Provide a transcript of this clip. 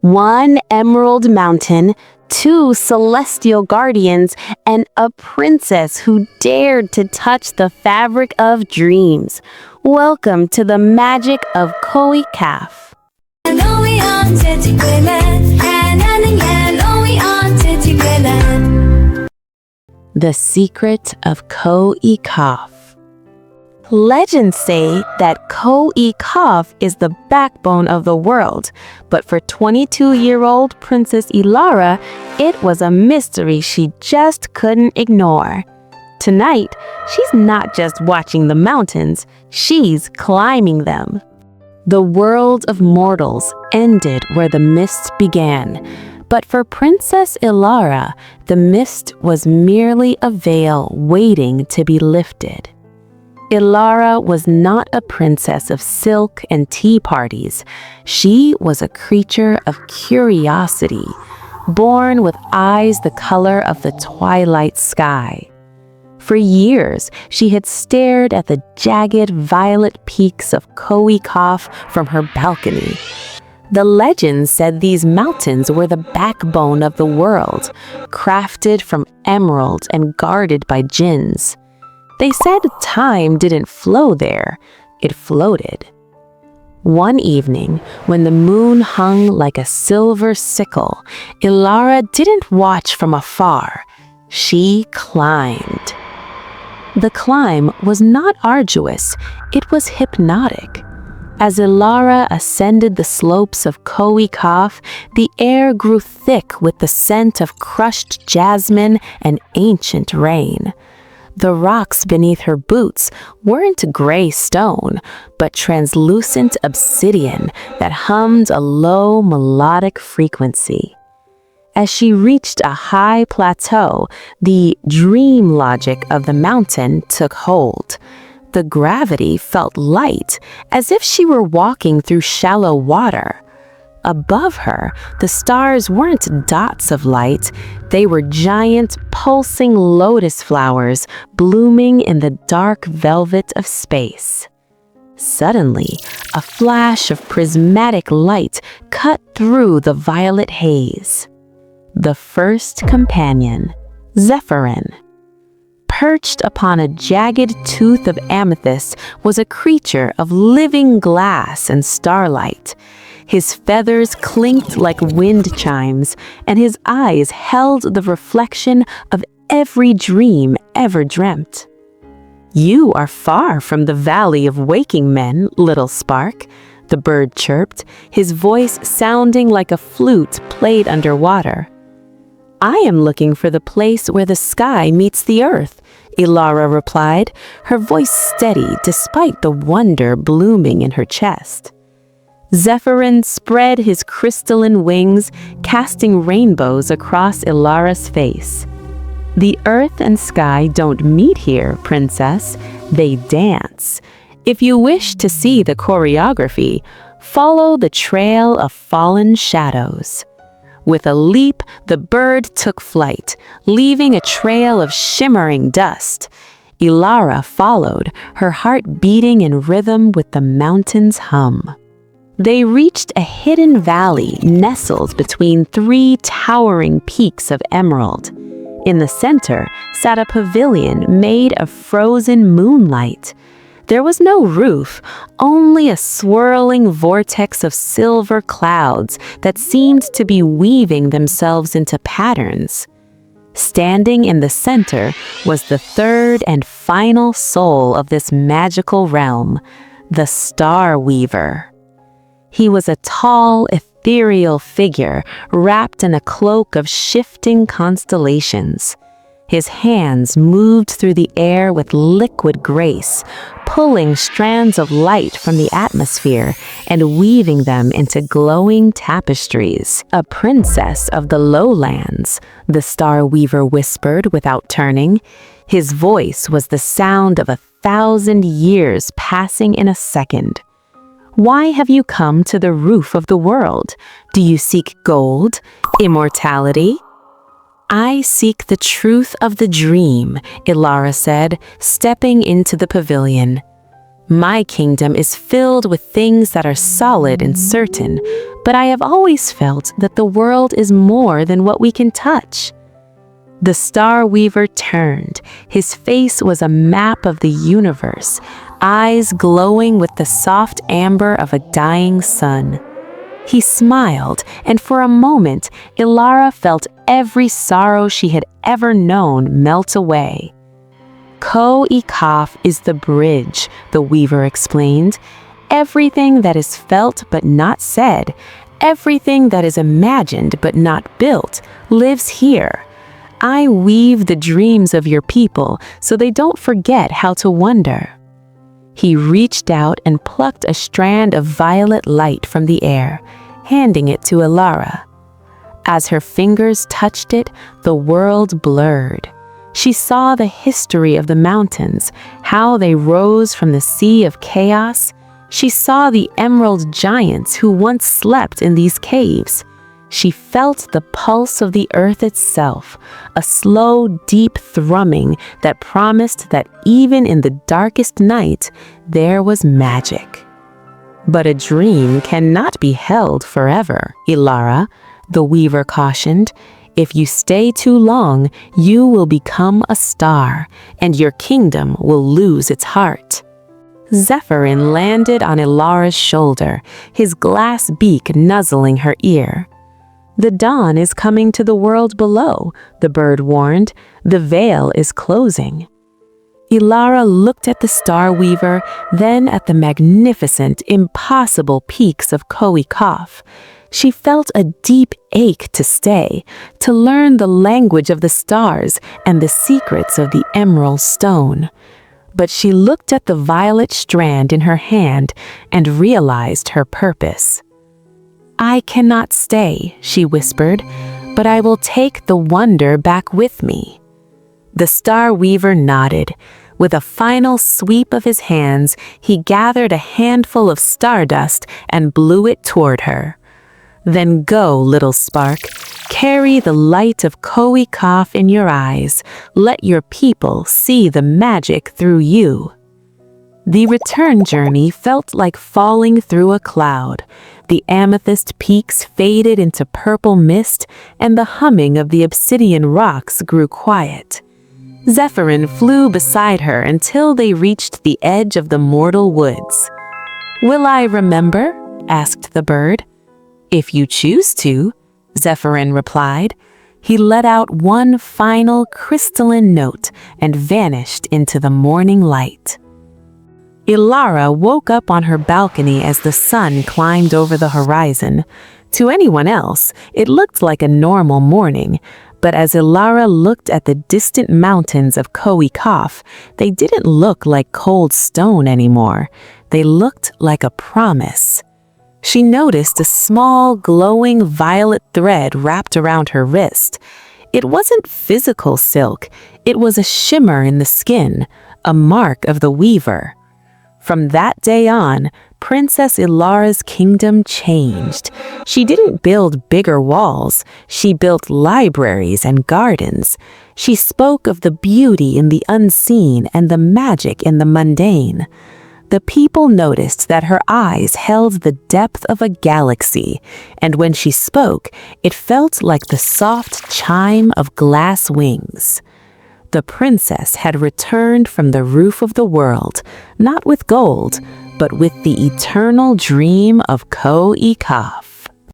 1 emerald mountain, 2 celestial guardians, and a princess who dared to touch the fabric of dreams. Welcome to the magic of Koh-e-Kaf. The secret of Koh-e-Kaf. Legends say that Koh-e-Kaf is the backbone of the world, but for 22-year-old Princess Elara, it was a mystery she just couldn't ignore. Tonight, she's not just watching the mountains, she's climbing them. The world of mortals ended where the mist began, but for Princess Elara, the mist was merely a veil waiting to be lifted. Elara was not a princess of silk and tea parties. She was a creature of curiosity, born with eyes the color of the twilight sky. For years, she had stared at the jagged violet peaks of Koh-e-Kaf from her balcony. The legends said these mountains were the backbone of the world, crafted from emerald and guarded by jinns. They said time didn't flow there, it floated. One evening, when the moon hung like a silver sickle, Elara didn't watch from afar. She climbed. The climb was not arduous, it was hypnotic. As Elara ascended the slopes of Koh-e-Kaf, the air grew thick with the scent of crushed jasmine and ancient rain. The rocks beneath her boots weren't gray stone, but translucent obsidian that hummed a low melodic frequency. As she reached a high plateau, the dream logic of the mountain took hold. The gravity felt light, as if she were walking through shallow water. Above her, the stars weren't dots of light, they were giant, pulsing lotus flowers blooming in the dark velvet of space. Suddenly, a flash of prismatic light cut through the violet haze. The first companion, Zephyrin. Perched upon a jagged tooth of amethyst was a creature of living glass and starlight. His feathers clinked like wind chimes, and his eyes held the reflection of every dream ever dreamt. "You are far from the valley of waking men, little spark," the bird chirped, his voice sounding like a flute played underwater. "I am looking for the place where the sky meets the earth," Elara replied, her voice steady despite the wonder blooming in her chest. Zephyrin spread his crystalline wings, casting rainbows across Elara's face. "The earth and sky don't meet here, princess. They dance. If you wish to see the choreography, follow the trail of fallen shadows." With a leap, the bird took flight, leaving a trail of shimmering dust. Elara followed, her heart beating in rhythm with the mountain's hum. They reached a hidden valley nestled between 3 towering peaks of emerald. In the center sat a pavilion made of frozen moonlight. There was no roof, only a swirling vortex of silver clouds that seemed to be weaving themselves into patterns. Standing in the center was the third and final soul of this magical realm, the Star Weaver. He was a tall, ethereal figure wrapped in a cloak of shifting constellations. His hands moved through the air with liquid grace, pulling strands of light from the atmosphere and weaving them into glowing tapestries. "A princess of the lowlands," the Star Weaver whispered without turning. His voice was the sound of 1,000 years passing in a second. "Why have you come to the roof of the world? Do you seek gold? Immortality?" "I seek the truth of the dream," Elara said, stepping into the pavilion. My kingdom is filled with things that are solid and certain, but I have always felt that the world is more than what we can touch." The Star Weaver turned. His face was a map of the universe, eyes glowing with the soft amber of a dying sun. He smiled, and for a moment, Elara felt every sorrow she had ever known melt away. "Koh-e-Kaf is the bridge," the weaver explained. "Everything that is felt but not said, everything that is imagined but not built, lives here. I weave the dreams of your people so they don't forget how to wonder." He reached out and plucked a strand of violet light from the air, handing it to Elara. As her fingers touched it, the world blurred. She saw the history of the mountains, how they rose from the sea of chaos. She saw the emerald giants who once slept in these caves. She felt the pulse of the earth itself, a slow, deep thrumming that promised that even in the darkest night, there was magic. "But a dream cannot be held forever, Elara," the weaver cautioned. "If you stay too long, you will become a star, and your kingdom will lose its heart." Zephyrin landed on Elara's shoulder, his glass beak nuzzling her ear. "The dawn is coming to the world below," the bird warned. "The veil is closing." Elara looked at the Star Weaver, then at the magnificent, impossible peaks of Koh-e-Kaf. She felt a deep ache to stay, to learn the language of the stars and the secrets of the emerald stone. But she looked at the violet strand in her hand and realized her purpose. "I cannot stay," she whispered, "but I will take the wonder back with me." The Star Weaver nodded. With a final sweep of his hands, he gathered a handful of stardust and blew it toward her. "Then go, little spark. Carry the light of Koh-e-Kaf in your eyes. Let your people see the magic through you." The return journey felt like falling through a cloud. The amethyst peaks faded into purple mist, and the humming of the obsidian rocks grew quiet. Zephyrin flew beside her until they reached the edge of the mortal woods. "Will I remember?" asked the bird. "If you choose to," Zephyrin replied. He let out one final crystalline note and vanished into the morning light. Elara woke up on her balcony as the sun climbed over the horizon. To anyone else, it looked like a normal morning, but as Elara looked at the distant mountains of Koh-e-Kaf, they didn't look like cold stone anymore. They looked like a promise. She noticed a small, glowing violet thread wrapped around her wrist. It wasn't physical silk, it was a shimmer in the skin, a mark of the weaver. From that day on, Princess Elara's kingdom changed. She didn't build bigger walls, she built libraries and gardens. She spoke of the beauty in the unseen and the magic in the mundane. The people noticed that her eyes held the depth of a galaxy, and when she spoke, it felt like the soft chime of glass wings. The princess had returned from the roof of the world, not with gold, but with the eternal dream of Koh-e-Kaf.